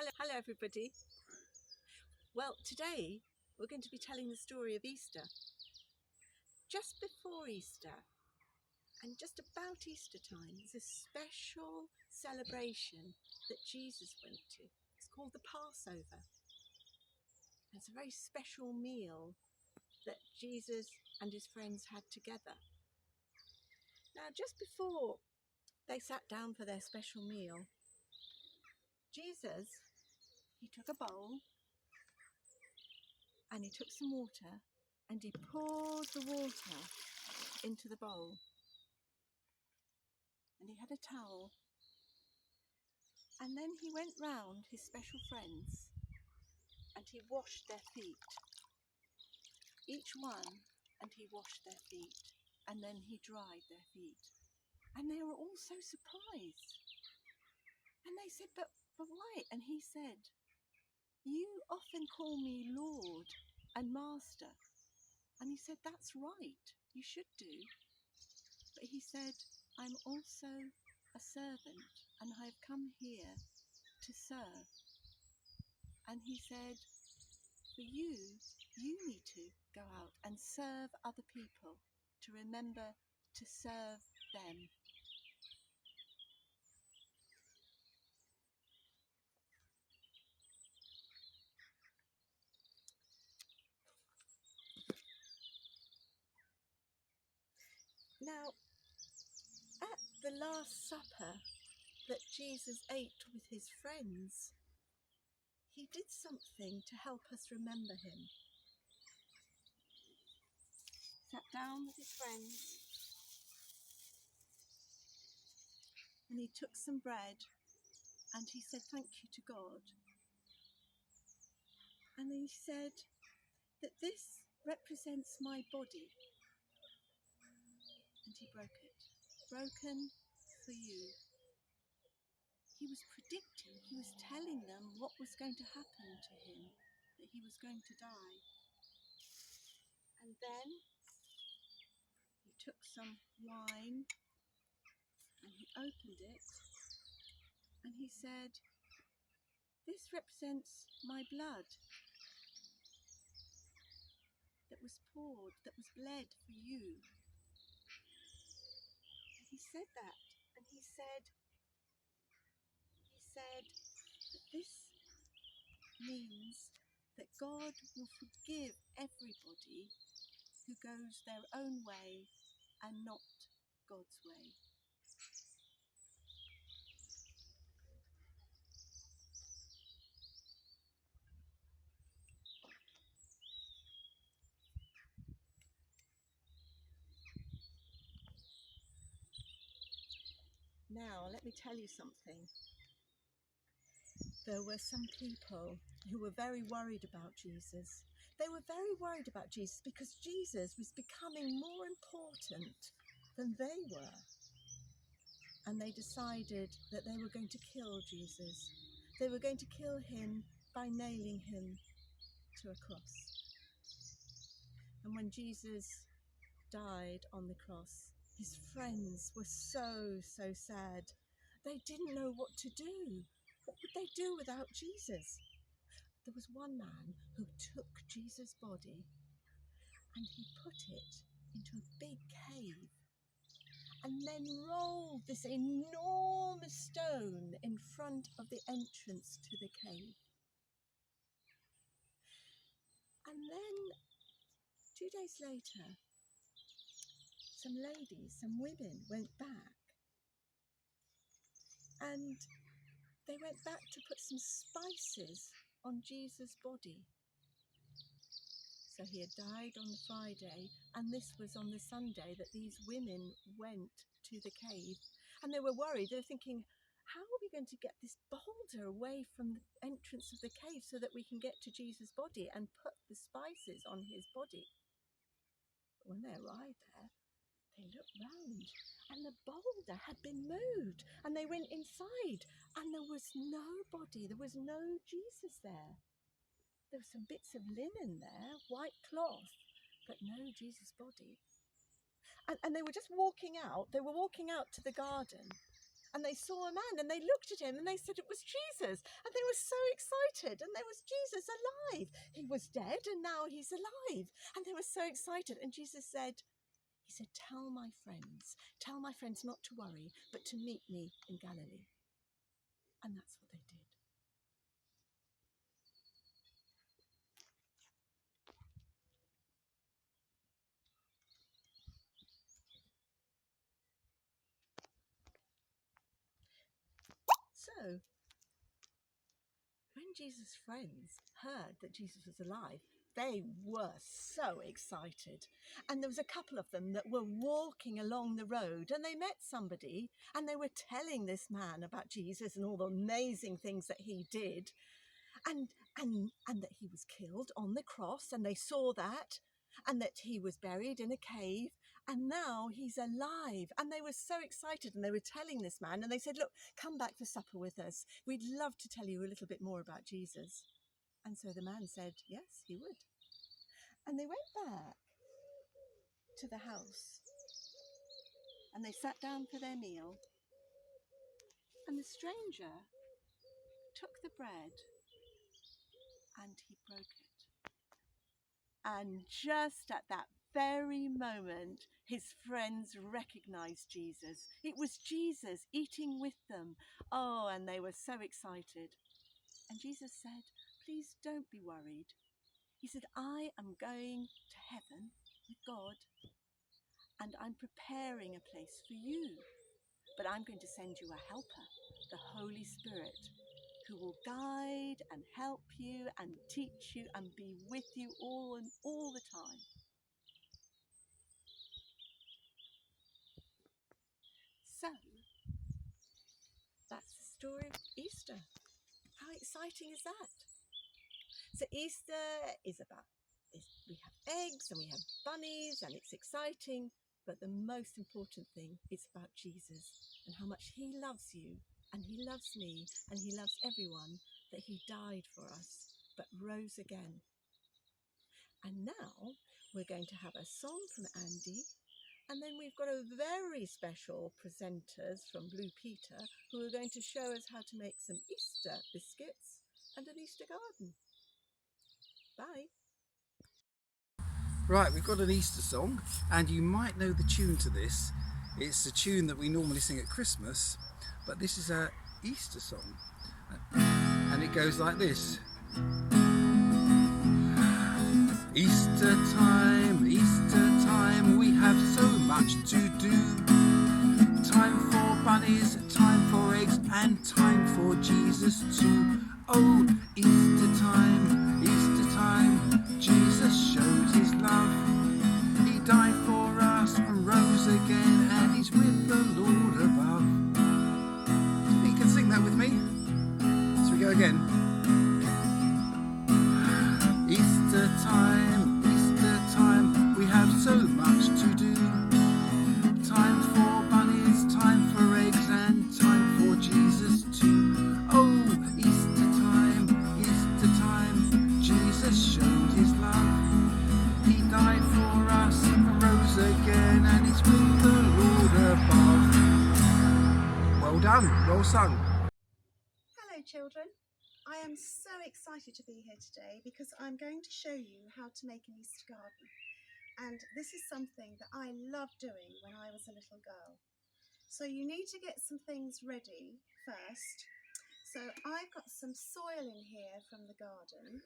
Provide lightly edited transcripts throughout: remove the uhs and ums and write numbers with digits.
Hello everybody. Well, today we're going to be telling the story of Easter. Just before Easter and just about Easter time, there's a special celebration that Jesus went to. It's called the Passover. It's a very special meal that Jesus and his friends had together. Now, just before they sat down for their special meal, Jesus, he took a bowl and he took some water and he poured the water into the bowl. And he had a towel. And then he went round his special friends and he washed their feet. Each one, and he washed their feet. And then he dried their feet. And they were all so surprised. And they said, but why? And he said, you often call me Lord and Master. And he said, that's right, you should do. But he said, I'm also a servant and I have come here to serve. And he said, for you need to go out and serve other people, to remember to serve them. Now, at the Last Supper that Jesus ate with his friends, he did something to help us remember him. He sat down with his friends and he took some bread and he said thank you to God. And he said that this represents my body. And he broke it. Broken for you. He was predicting, he was telling them what was going to happen to him, that he was going to die. And then he took some wine and he opened it and he said, this represents my blood that was poured, that was bled for you. And he said that, and he said that this means that God will forgive everybody who goes their own way and not God's way. Now, let me tell you something. There were some people who were very worried about Jesus. They were very worried about Jesus because Jesus was becoming more important than they were. And they decided that they were going to kill Jesus. They were going to kill him by nailing him to a cross. And when Jesus died on the cross, his friends were so sad. They didn't know what to do. What would they do without Jesus? There was one man who took Jesus' body and he put it into a big cave and then rolled this enormous stone in front of the entrance to the cave. And then 2 days later, some women went back and they went back to put some spices on Jesus' body. So he had died on the Friday, and this was on the Sunday that these women went to the cave. And they were worried. They were thinking, how are we going to get this boulder away from the entrance of the cave so that we can get to Jesus' body and put the spices on his body? But when they arrived there, they looked round and the boulder had been moved, and they went inside and there was nobody. There was no Jesus there. There were some bits of linen there, white cloth, but no Jesus' body. And they were just walking out. They were walking out to the garden. And they saw a man and they looked at him and they said it was Jesus. And they were so excited. And there was Jesus alive. He was dead and now he's alive. And they were so excited. And Jesus said, tell my friends not to worry, but to meet me in Galilee. And that's what they did. So, when Jesus' friends heard that Jesus was alive, they were so excited. And there was a couple of them that were walking along the road and they met somebody and they were telling this man about Jesus and all the amazing things that he did and that he was killed on the cross, and they saw that, and that he was buried in a cave, and now he's alive. And they were so excited and they were telling this man and they said, look, come back for supper with us. We'd love to tell you a little bit more about Jesus. And so the man said, yes, he would. And they went back to the house and they sat down for their meal. And the stranger took the bread and he broke it. And just at that very moment, his friends recognized Jesus. It was Jesus eating with them. Oh, and they were so excited. And Jesus said, please don't be worried. He said, I am going to heaven with God, and I'm preparing a place for you. But I'm going to send you a helper, the Holy Spirit, who will guide and help you and teach you and be with you all the time. So, that's the story of Easter. How exciting is that? So Easter is we have eggs and we have bunnies and it's exciting, but the most important thing is about Jesus and how much he loves you and he loves me and he loves everyone, that he died for us but rose again. And now we're going to have a song from Andy, and then we've got a very special presenters from Blue Peter who are going to show us how to make some Easter biscuits and an Easter garden. Bye. Right, we've got an Easter song, and you might know the tune to this. It's a tune that we normally sing at Christmas, but this is a Easter song, and it goes like this. Easter time, we have so much to do. Time for bunnies, time for eggs, and time for Jesus too. Oh, Easter time, Jesus showed his love. He died for us and rose again, and he's with the Lord above. You can sing that with me. So we go again. Easter time, we have so much to do. Time for bunnies, time for eggs, and time for Jesus too. Oh, Easter time, Jesus showed his love. He died for us and rose again, and he's with the Lord above. Well done, well sung. Hello children, I am so excited to be here today because I'm going to show you how to make an Easter garden. And this is something that I loved doing when I was a little girl. So you need to get some things ready first. So I've got some soil in here from the garden.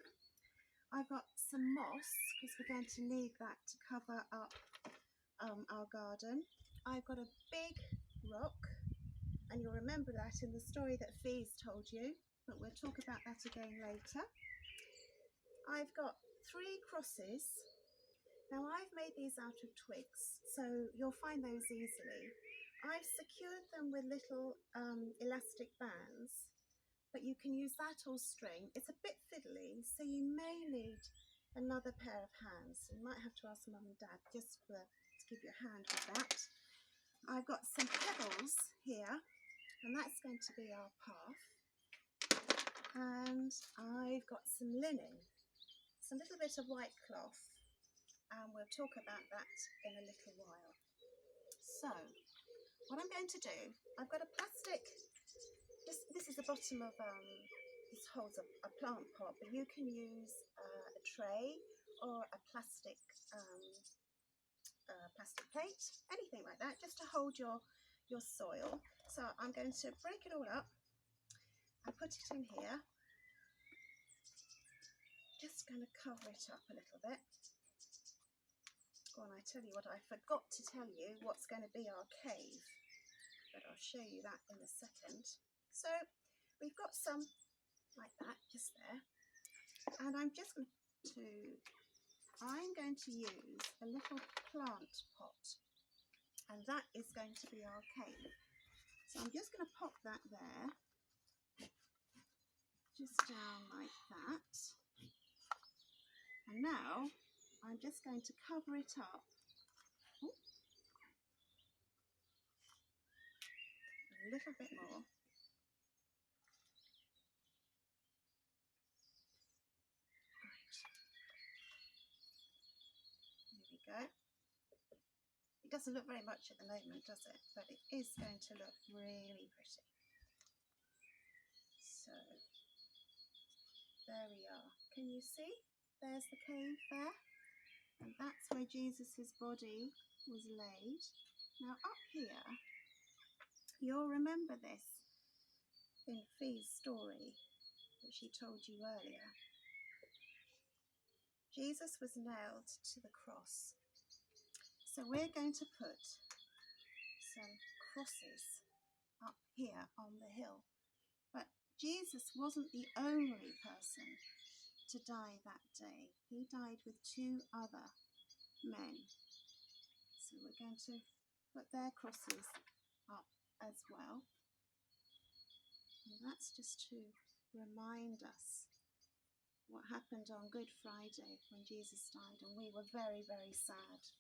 I've got some moss because we're going to need that to cover up our garden. I've got a big rock, and you'll remember that in the story that Fee's told you, but we'll talk about that again later. I've got 3 crosses. Now I've made these out of twigs, so you'll find those easily. I've secured them with little elastic bands, but you can use that or string. It's a bit fiddly, so you may need another pair of hands. You might have to ask Mum and Dad just to give you a hand with that. I've got some pebbles here, and that's going to be our path. And I've got some linen, it's a little bit of white cloth, and we'll talk about that in a little while. So what I'm going to do, I've got a plastic, this is the bottom of, this holds a plant pot, but you can use a tray or a plastic plate, anything like that, just to hold your soil. So I'm going to break it all up and put it in here. Just going to cover it up a little bit. Oh, and I tell you what, I forgot to tell you what's going to be our cave, but I'll show you that in a second. So we've got some like that just there, and I'm going to use a little plant pot, and that is going to be our cave. So I'm just going to pop that there, just down like that, and now I'm just going to cover it up. Ooh. A little bit more. Right. There we go. It doesn't look very much at the moment, does it? But it is going to look really pretty. So there we are. Can you see? There's the cave there. And that's where Jesus' body was laid. Now up here, you'll remember this in Fee's story that she told you earlier. Jesus was nailed to the cross. So we're going to put some crosses up here on the hill. But Jesus wasn't the only person to die that day. He died with 2 other men. So we're going to put their crosses up as well. And that's just to remind us what happened on Good Friday when Jesus died, and we were very, very sad.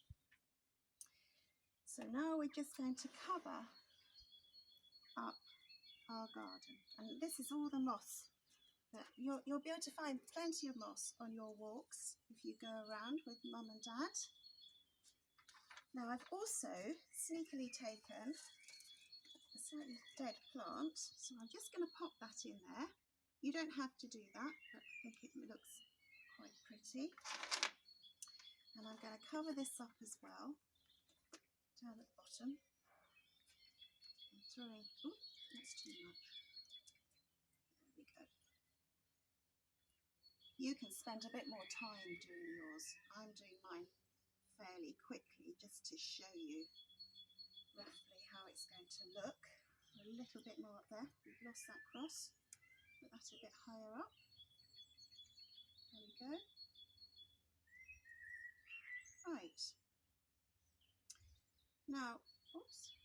So now we're just going to cover up our garden. And this is all the moss. You'll be able to find plenty of moss on your walks if you go around with Mum and Dad. Now I've also sneakily taken a slightly dead plant, so I'm just going to pop that in there. You don't have to do that, but I think it looks quite pretty. And I'm going to cover this up as well, down at the bottom. I'm throwing, oh, that's too much. There we go. You can spend a bit more time doing yours. I'm doing mine fairly quickly just to show you roughly how it's going to look. A little bit more up there. We've lost that cross. Put that a bit higher up. There we go. Right. Now, oops.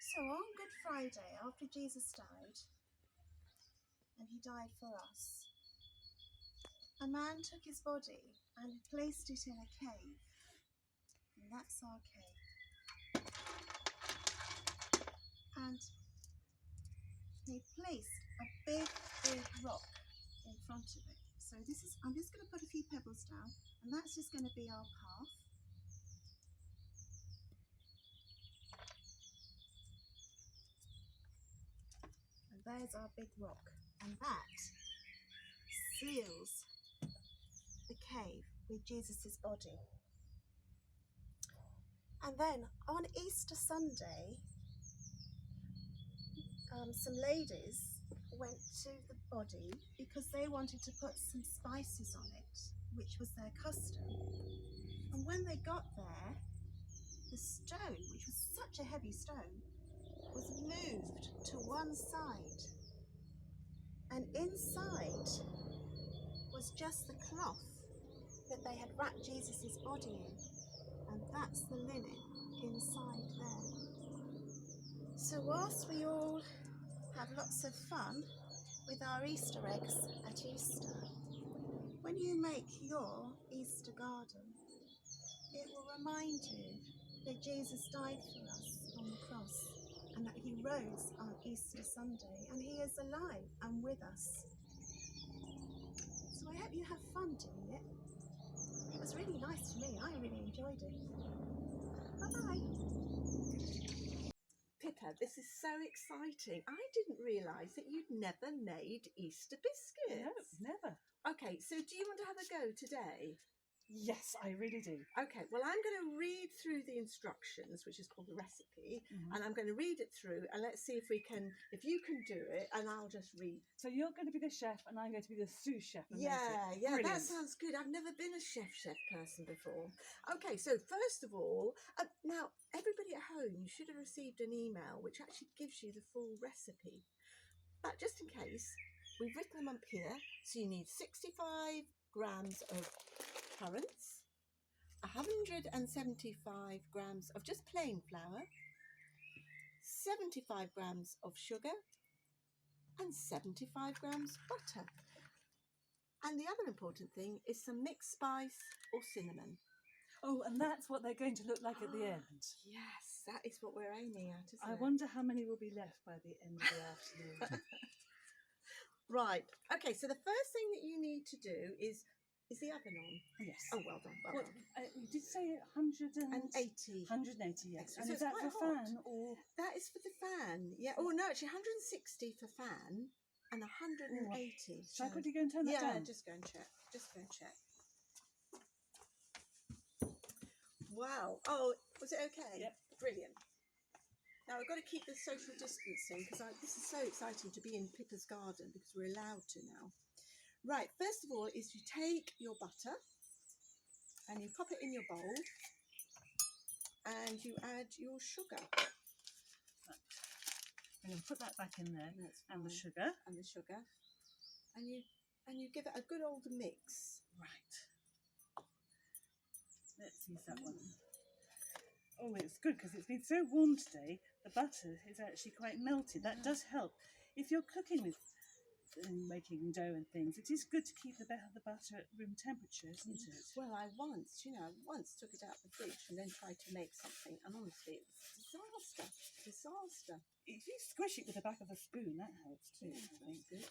So on Good Friday, after Jesus died, and he died for us, a man took his body and placed it in a cave. And that's our cave. And he placed a big, big rock in front of it. So this is, I'm just going to put a few pebbles down, and that's just going to be our path. And there's our big rock, and that seals the cave with Jesus' body. And then on Easter Sunday, some ladies went to the body because they wanted to put some spices on it, which was their custom. And when they got there, the stone, which was such a heavy stone, was moved to one side. And inside was just the cloth that they had wrapped Jesus' body in. And that's the linen inside there. So whilst we all have lots of fun with our Easter eggs at Easter, when you make your Easter garden, it will remind you that Jesus died for us on the cross and that he rose on Easter Sunday, and he is alive and with us. So I hope you have fun doing it. It was really nice for me. I really enjoyed it. Bye-bye. Pippa, this is so exciting. I didn't realise that you'd never made Easter biscuits. No, never. Okay, so do you want to have a go today? Yes, I really do. Okay, well, I'm going to read through the instructions, which is called the recipe, and I'm going to read it through, and let's see if you can do it, and I'll just read. So you're going to be the chef, and I'm going to be the sous chef. Yeah, Brilliant. that sounds good. I've never been a chef person before. Okay, so first of all, now everybody at home, you should have received an email which actually gives you the full recipe. But just in case, we've written them up here. So you need 65 grams of currants, 175 grams of just plain flour, 75 grams of sugar, and 75 grams butter. And the other important thing is some mixed spice or cinnamon. Oh, and that's what they're going to look like at the end. Yes, that is what we're aiming at, isn't I it? wonder how many will be left by the end of the afternoon. Right. Okay, so the first thing that you need to do is the oven on? Yes. Oh, well done. Well done. You did say 180. 180, yes. So And it's is that quite for hot. fan or? That is for the fan. Yeah. Oh no, actually 160 for fan and 180. Shall I quickly go and turn that down? Yeah, just go and check. Wow. Oh, was it okay? Yep. Brilliant. Now I've got to keep the social distancing because this is so exciting to be in Pippa's garden because we're allowed to now. Right, first of all is you take your butter and you pop it in your bowl and you add your sugar. I'm going to put that back in there, and the fine. sugar. And the sugar. And you give it a good old mix. Right. Let's use that one. Oh, it's good because it's been so warm today. The butter is actually quite melted. That does help. If you're cooking with and making dough and things, it is good to keep the butter at room temperature, isn't it? Well, I once took it out of the fridge and then tried to make something, and honestly, it was disaster. If you squish it with the back of a spoon, that helps too. Yeah, I think. that's good.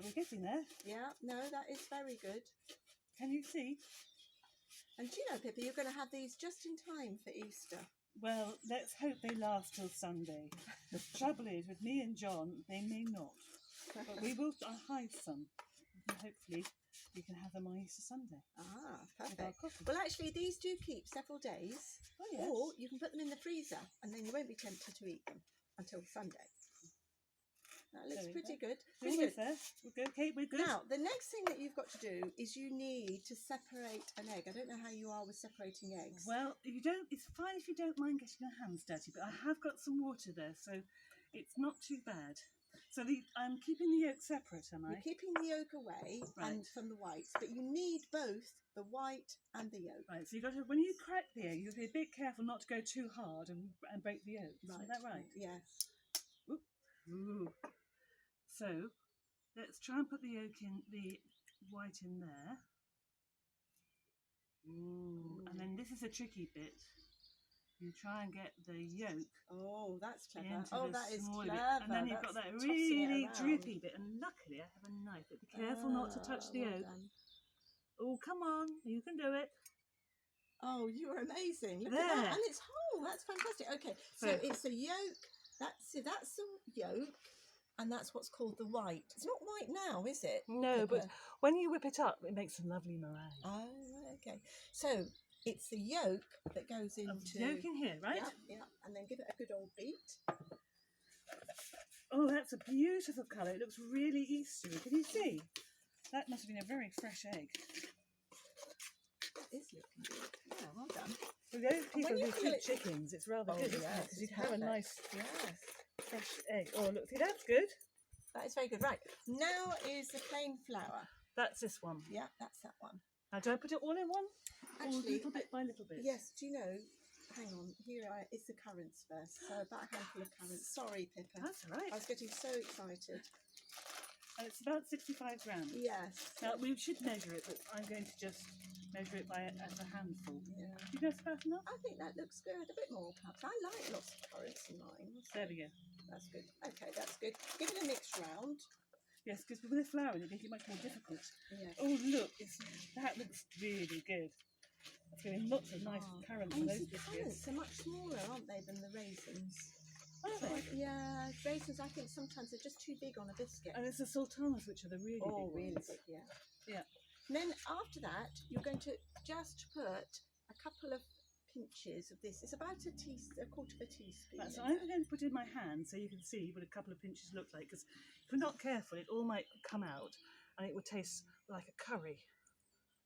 We're getting there. Yeah, no, that is very good. Can you see? And do you know, Pippa, you're going to have these just in time for Easter. Well, let's hope they last till Sunday. The trouble is, with me and John, they may not. But we will hide some. And hopefully, we can have them on Easter Sunday. Ah, With our perfect. coffee. Well, actually, these do keep several days. Oh, yes. Or you can put them in the freezer and then you won't be tempted to eat them until Sunday. That looks There we pretty go. good. We're Pretty almost good. there. We're good. Okay, we're good. Now, the next thing that you've got to do is you need to separate an egg. I don't know how you are with separating eggs. Well, you don't. It's fine if you don't mind getting your hands dirty, but I have got some water there, so it's not too bad. So I'm keeping the yolk separate, am I? You're keeping the yolk away and from the whites, but you need both the white and the yolk. Right. So you got to, when you crack the egg, you'll be a bit careful not to go too hard and break the yolk. Right. Is that right? Yes. Ooh. So let's try and put the white in there. Ooh. And then this is a tricky bit. You try and get the yolk. Oh, that's clever. Into Oh, the that is smaller clever. bit. And then you've got that That's tossing it really around. drippy bit. And luckily I have a knife, but be careful not to touch the well yolk. done. Oh, come on, you can do it. Oh, you are amazing. Look There. at that. And it's whole. That's fantastic. Okay, so it's the yolk. That's the yolk. And that's what's called the white. It's not white now, is it? No, but Pippa? when you whip it up, it makes a lovely meringue. Oh, right, okay. So it's the yolk that goes into... Yolk in here, right? Yeah, yeah. And then give it a good old beat. Oh, that's a beautiful colour. It looks really Eastery. Can you see? That must have been a very fresh egg. That is looking good. Yeah, well done. For those people you who feel keep it- chickens, it's rather Oh, good, isn't it? yes, Because you it's can have a perfect. nice Yes. fresh egg. Oh, look, see, that's good. That is very good. Right, now is the plain flour. That's this one. Yeah, that's that one. Now, do I put it all in one? Or Actually, little bit by little bit? yes, do you know, hang on, it's the currants first. So about a handful of currants. Sorry, Pippa. That's all right. I was getting so excited. And it's about 65 grams. Yes. Now, we should measure it, but I'm going to just measure it as a handful. Yeah. Do you know it's about enough? I think that looks good. A bit more, perhaps. I like lots of currants in mine. There we go. That's good. Okay, that's good. Give it a mix round. Yes, because with the flour, it makes it much more difficult. Yes. Oh, look, that looks really good. That's giving lots of nice currants And in you those see, currants biscuits. are much smaller, aren't they, than the raisins? Are So they? yeah, raisins I think sometimes they're just too big on a biscuit. And it's the sultanas, which are the really Oh, big really ones. big, yeah. Yeah. And then after that, you're going to just put a couple of pinches of this. It's about a quarter of a teaspoon. Right, so in I'm there. going to put it in my hand so you can see what a couple of pinches look like. Because if we're not careful, it all might come out and it would taste like a curry.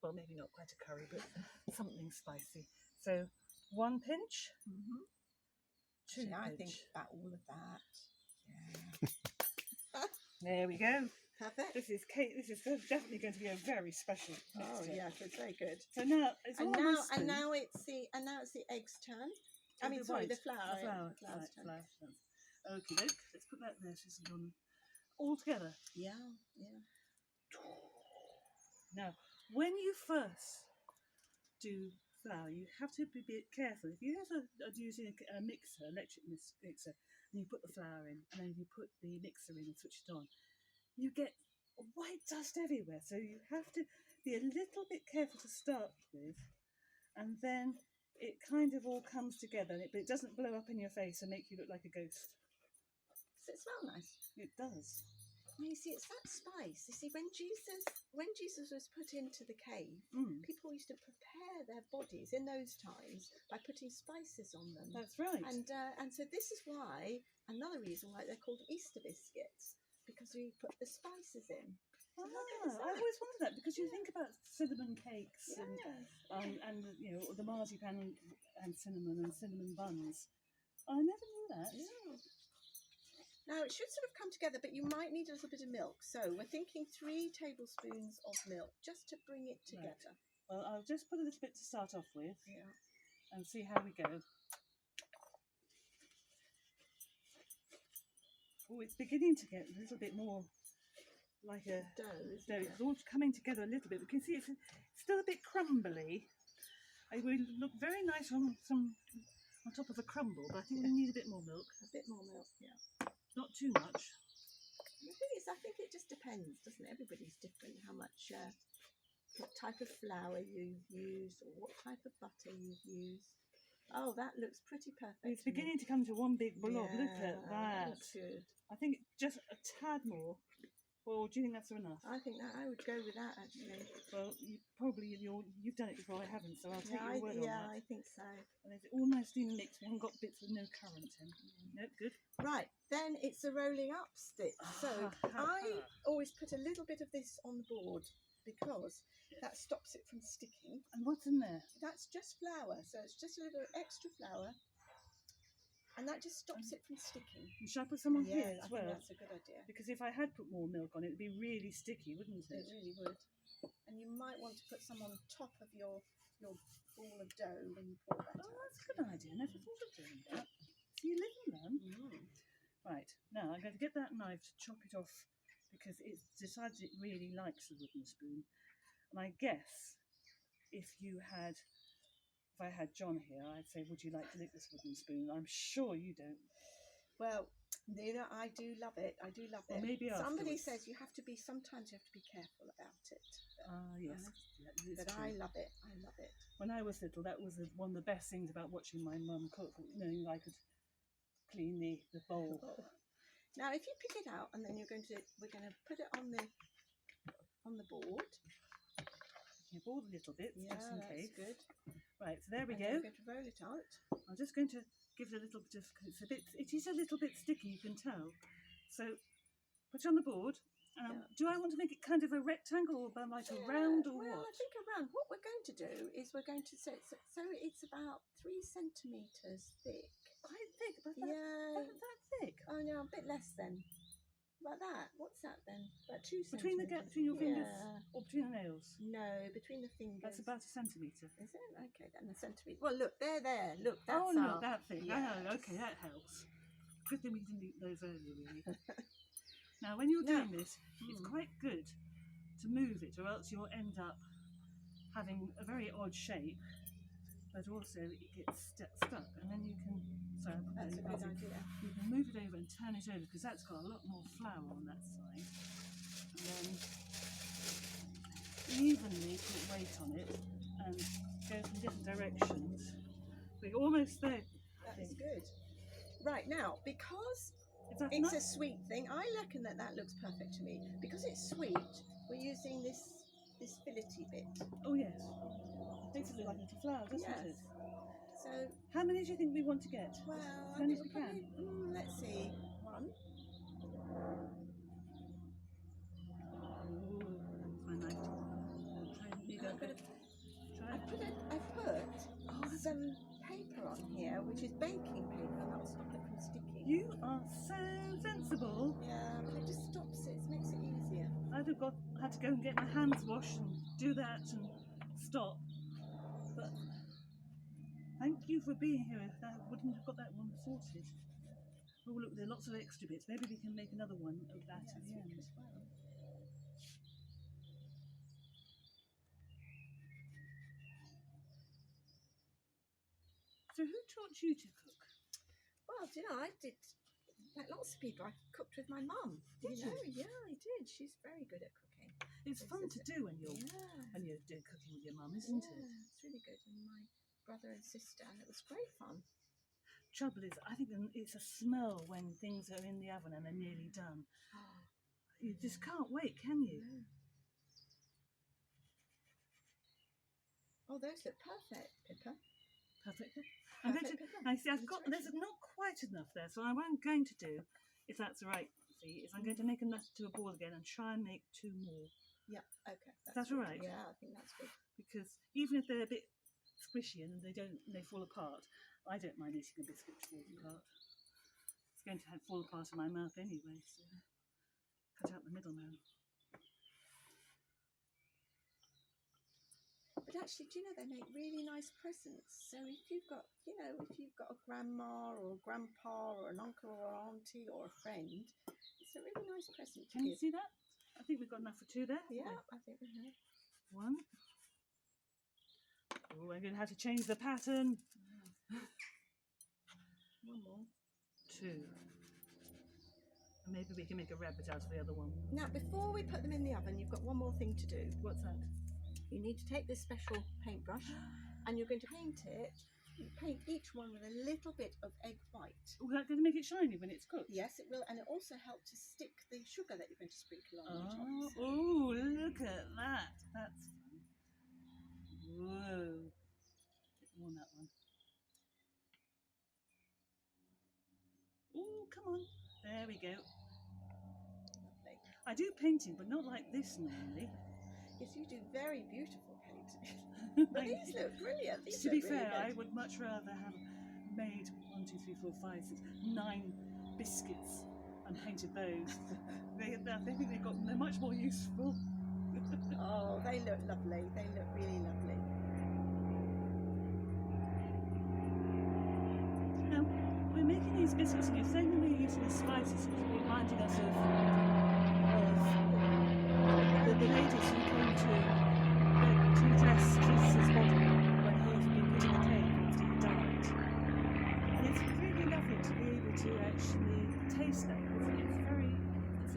Well, maybe not quite a curry, but something spicy. So 1 pinch, 2 Actually, I pinch. think about all of that. There we go. Perfect. This is definitely going to be a very special Oh mixture. yeah, it's very good. So now it's all on my spoon. And now it's the eggs' turn. I mean, sorry, the flour. The flour. Flour's turn. Okay, let's put that there so it's all together. Yeah, yeah. Now, when you first do flour, you have to be a bit careful. If you are using a mixer, electric mixer, and you put the flour in, and then you put the mixer in and switch it on, you get white dust everywhere. So you have to be a little bit careful to start with, and then it kind of all comes together, but it doesn't blow up in your face and make you look like a ghost. Does it smell nice? It does. Well, you see, it's that spice. You see, when Jesus was put into the cave, people used to prepare their bodies in those times by putting spices on them. That's right. And so this is why, another reason why they're called Easter biscuits, because we put the spices in. I always wondered that, because you think about cinnamon cakes and you know, the marzipan and cinnamon buns. I never knew that. Yeah. Now it should sort of come together, but you might need a little bit of milk. So we're thinking 3 tablespoons of milk just to bring it together. Right. Well, I'll just put a little bit to start off with, and see how we go. Oh, it's beginning to get a little bit more like a dough. It's all coming together a little bit. We can see it's still a bit crumbly. It will look very nice on top of a crumble, but I think we need a bit more milk. A bit more milk, yeah. Not too much. The thing is, I think it just depends, doesn't it? Everybody's different. How much, what type of flour you've used, or what type of butter you've used. Oh, that looks pretty perfect. It's beginning to come to one big blob. Look at that. That's good. I think just a tad more. Or do you think that's enough? I think that I would go with that, actually. Well, you've done it before, I haven't, so I'll take your word on that. Yeah, I think so. And it's all nicely mixed. We haven't got bits with no currant in. Nope, good. Right, then it's a rolling up stick. So I always put a little bit of this on the board because that stops it from sticking. And what's in there? That's just flour, so it's just a little extra flour. And that just stops it from sticking. And should I put some on here as well? I think that's a good idea. Because if I had put more milk on it, it'd be really sticky, wouldn't it? It really would. And you might want to put some on top of your ball of dough when you pour that out. Oh, that's a good idea. I never thought of doing that. So you live and learn. Right, now I'm going to get that knife to chop it off, because it's decided it really likes the wooden spoon. And I guess if I had John here, I'd say, would you like to lick this wooden spoon? I'm sure you don't. Well, you know, I do love it. I do love it. Well, maybe somebody afterwards. says sometimes you have to be careful about it. Yes. But I love it. I love it. When I was little, that was one of the best things about watching my mum cook, knowing I could clean the bowl. Now, if you pick it out, and then we're going to put it on the board. You board a little bit, just in case. That's good. Right, so there we And go. we're going to roll it out. I'm just going to give it a little bit of, it is a little bit sticky, you can tell. So put it on the board. Do I want to make it kind of a rectangle, or like a round, or well, what? I think a round. What we're going to do is we're going to so it's about 3 centimetres thick. Quite thick, but that thick. Oh no, a bit less then. About that. What's that then? About 2 centimetres. Between the gap between your fingers, or between the nails? No, between the fingers. That's about 1 centimetre. Is it? Okay, then a centimetre. Well, look, there. Look, that's look, that thing. Yes. Oh, okay, that helps. Good thing we didn't eat those earlier, really. Now, when you're doing this, it's quite good to move it, or else you'll end up having a very odd shape, but also it gets stuck, and then you can. Sorry, that's a good idea. You can move it over and turn it over, because that's got a lot more flour on that side. And then evenly put weight on it, and go in different directions. We're almost there, I That's think. good. Right, now, because Is that it's a enough? sweet thing, I reckon that looks perfect to me. Because it's sweet, we're using this fillety bit. Oh, yes. Makes it look like a little flower, doesn't Yes. it? So, How many do you think we want to get? well, As I many think as we can. let's see. One. Ooh, my knife. Try and leave I'm that gonna, bit. Try. I've put some paper on here, which is baking paper, and that'll stop it from sticking. You are so sensible. Yeah, but it just stops it, it makes it easier. I'd have had to go and get my hands washed and do that and stop. But thank you for being here. I wouldn't have got that one sorted. Oh, look, there are lots of extra bits. Maybe we can make another one of that at the end. So who taught you to cook? Well, do you know, I did, like lots of people, I cooked with my mum. Did you? Yeah, I did. She's very good at cooking. It's fun to do when you're doing cooking with your mum, isn't it? It's really good. And my brother and sister, and it was great fun. Trouble is, I think it's a smell when things are in the oven and they're nearly done. You just can't wait, can you? No. Oh, those look perfect, Pippa. Perfect. I'm going to. Pippa. I see. There's not quite enough there. So what I'm going to do, if that's all right, is I'm going to make enough to a ball again and try and make 2 more. Yeah. Okay. That's all right. Yeah, I think that's good. Because even if they're a bit squishy and they fall apart, I don't mind eating a biscuit to fall apart. It's going to fall apart in my mouth anyway. So cut out the middle now. But actually, do you know, they make really nice presents. So if you've got, a grandma or a grandpa or an uncle or auntie or a friend, it's a really nice present to Can you give. see that? I think we've got enough for 2 there. Yeah, I think we have. 1. Oh, I'm going to have to change the pattern. 1 more. 2. And maybe we can make a rabbit out of the other one. Now, before we put them in the oven, you've got one more thing to do. What's that? You need to take this special paintbrush and you're going to paint it. You paint each one with a little bit of egg white. Oh, that's going to make it shiny when it's cooked. Yes, it will, and it also helps to stick the sugar that you're going to sprinkle on the top. Oh, look at that. That's fun. Whoa. Bit more on that one. Oh, come on. There we go. Lovely. I do painting, but not like this normally. Yes, you do very beautiful painting. But Thank these you. look brilliant. These To look be really fair, I good. would much rather have made 1, 2, 3, 4, 5, 6, 9 biscuits and painted those. I think they're much more useful. Oh, they look lovely. They look really lovely. Now, we're making these biscuits, and you're saying that we're using the spices, reminding us of the ladies who came to dress Jesus' body when he had been put in the cave after he died. And it's really lovely to be able to actually taste that.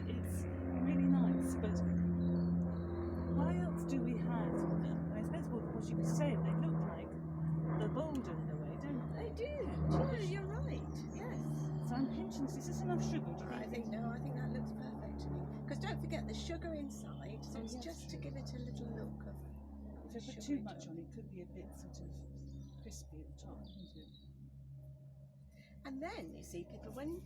It's really nice. But why else do we have? I suppose what you could say, they look like the boulder in a way, don't they? They do. Do you know, you're right. Yes. So I'm pinching. Is this enough sugar? Do you I think that looks perfect to me. Because don't forget the sugar inside, so Oh, it's yes, just to true. give it a little look of. If I put too much on, it could be a bit sort of crispy at the top, isn't it? And then you see, people, when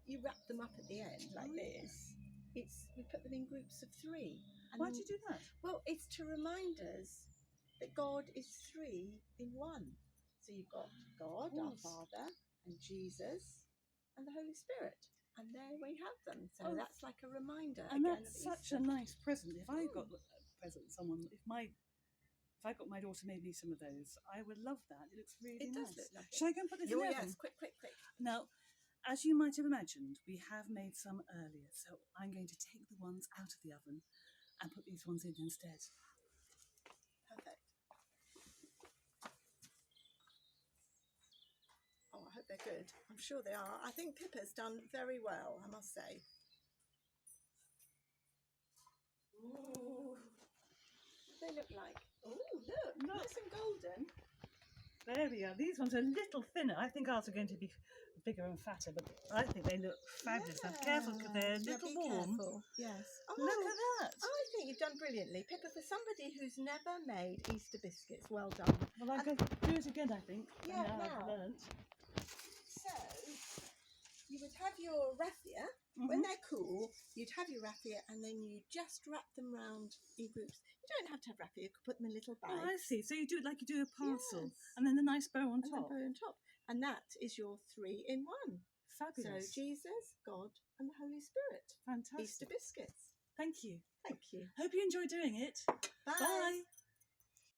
you wrap them up at the end like this, we put them in groups of 3. And Why do you do that? Well, it's to remind us that God is 3 in 1. So you've got God, our Father, and Jesus, and the Holy Spirit. And there we have them. So that's like a reminder. And again that's of such a Easter. nice present. If I got a present, if I got my daughter made me some of those, I would love that. It looks really It nice. does look lovely. Shall I go and put this in the oven? Yes, quick. Now, as you might have imagined, we have made some earlier, so I'm going to take the ones out of the oven and put these ones in instead. Perfect. Oh, I hope they're good. I'm sure they are. I think Pippa's done very well, I must say. Ooh. What do they look like? Oh, look, nice and golden. There we are. These ones are a little thinner. I think ours are going to be bigger and fatter, but I think they look fabulous. Now, careful because they're a little be warm. Careful. Yes. Oh, Look at that. I think you've done brilliantly. Pippa, for somebody who's never made Easter biscuits, well done. Well, I'm going to do it again, I think. Yeah, now now. I've learnt. So, you would have your raffia. When they're cool, you'd have your raffia and then you just wrap them round in groups. You don't have to have raffia, you could put them in little bags. Oh, I see. So you do it like you do a parcel, Yes. and then the nice bow on And top. then bow on top. And that is your 3-in-1. Fabulous. So Jesus, God and the Holy Spirit. Fantastic. Easter biscuits. Thank you. Thank you. Hope you enjoy doing it. Bye. Bye.